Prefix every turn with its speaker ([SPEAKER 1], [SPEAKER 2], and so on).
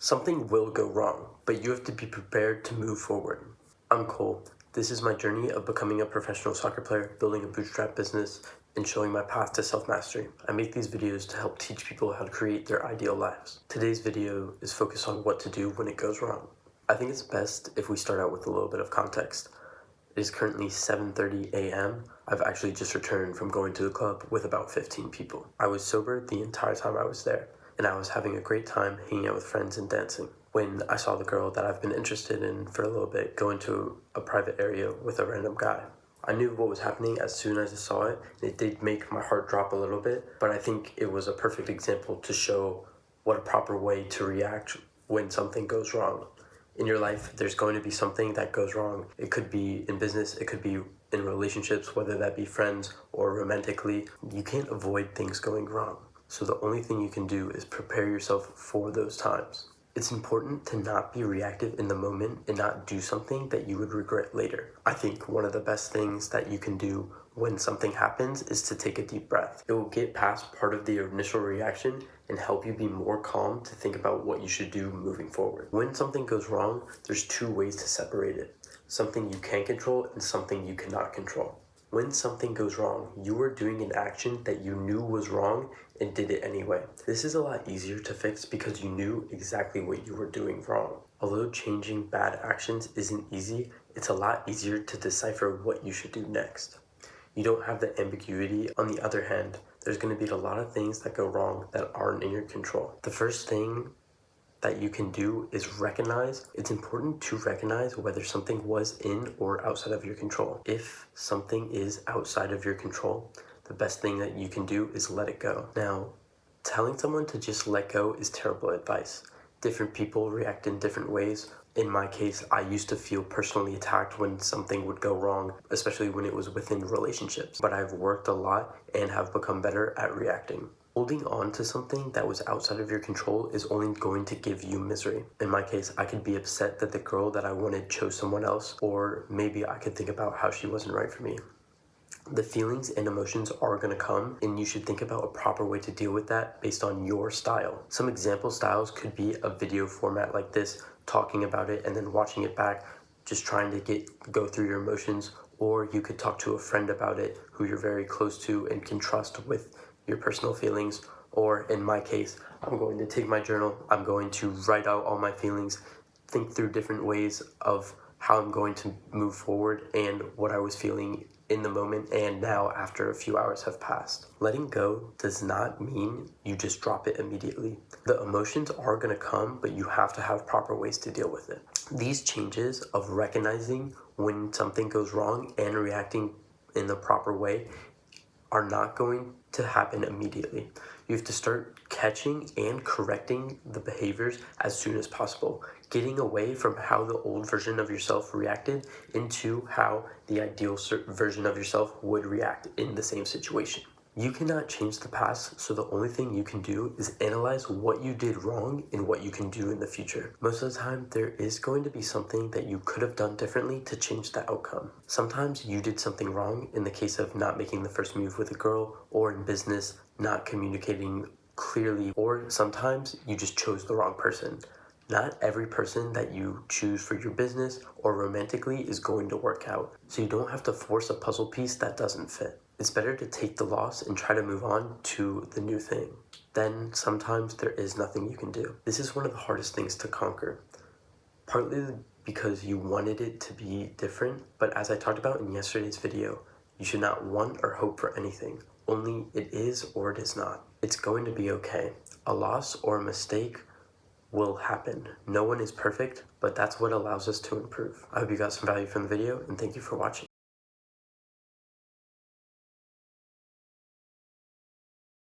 [SPEAKER 1] Something will go wrong, but you have to be prepared to move forward. I'm Cole. This is my journey of becoming a professional soccer player, building a bootstrap business, and showing my path to self-mastery. I make these videos to help teach people how to create their ideal lives. Today's video is focused on what to do when it goes wrong. I think it's best if we start out with a little bit of context. It is currently 7:30 a.m. I've actually just returned from going to the club with about 15 people. I was sober the entire time I was there, and I was having a great time hanging out with friends and dancing when I saw the girl that I've been interested in for a little bit go into a private area with a random guy. I knew what was happening as soon as I saw it. It did make my heart drop a little bit, but I think it was a perfect example to show what a proper way to react when something goes wrong. In your life, there's going to be something that goes wrong. It could be in business, it could be in relationships, whether that be friends or romantically. You can't avoid things going wrong. So the only thing you can do is prepare yourself for those times. It's important to not be reactive in the moment and not do something that you would regret later. I think one of the best things that you can do when something happens is to take a deep breath. It will get past part of the initial reaction and help you be more calm to think about what you should do moving forward. When something goes wrong, there's two ways to separate it. Something you can control and something you cannot control. When something goes wrong, you are doing an action that you knew was wrong and did it anyway. This is a lot easier to fix because you knew exactly what you were doing wrong. Although changing bad actions isn't easy, it's a lot easier to decipher what you should do next. You don't have the ambiguity. On the other hand, there's going to be a lot of things that go wrong that aren't in your control. The first thing that you can do is recognize. It's important to recognize whether something was in or outside of your control. If something is outside of your control, the best thing that you can do is let it go. Now, telling someone to just let go is terrible advice. Different people react in different ways. In my case, I used to feel personally attacked when something would go wrong, especially when it was within relationships. But I've worked a lot and have become better at reacting. Holding on to something that was outside of your control is only going to give you misery. In my case, I could be upset that the girl that I wanted chose someone else, or maybe I could think about how she wasn't right for me. The feelings and emotions are going to come, and you should think about a proper way to deal with that based on your style. Some example styles could be a video format like this, talking about it and then watching it back, just trying to go through your emotions, or you could talk to a friend about it who you're very close to and can trust with your personal feelings. Or in my case, I'm going to take my journal, I'm going to write out all my feelings, think through different ways of how I'm going to move forward and what I was feeling in the moment and now after a few hours have passed. Letting go does not mean you just drop it immediately. The emotions are going to come, but you have to have proper ways to deal with it. These changes of recognizing when something goes wrong and reacting in the proper way are not going to happen immediately. You have to start catching and correcting the behaviors as soon as possible, getting away from how the old version of yourself reacted into how the ideal version of yourself would react in the same situation. You cannot change the past, so the only thing you can do is analyze what you did wrong and what you can do in the future. Most of the time, there is going to be something that you could have done differently to change the outcome. Sometimes you did something wrong in the case of not making the first move with a girl, or in business, not communicating clearly, or sometimes you just chose the wrong person. Not every person that you choose for your business or romantically is going to work out, so you don't have to force a puzzle piece that doesn't fit. It's better to take the loss and try to move on to the new thing. Then sometimes there is nothing you can do. This is one of the hardest things to conquer, partly because you wanted it to be different, but as I talked about in yesterday's video, you should not want or hope for anything. Only it is or it is not. It's going to be okay. A loss or a mistake will happen. No one is perfect, but that's what allows us to improve. I hope you got some value from the video, and thank you for watching.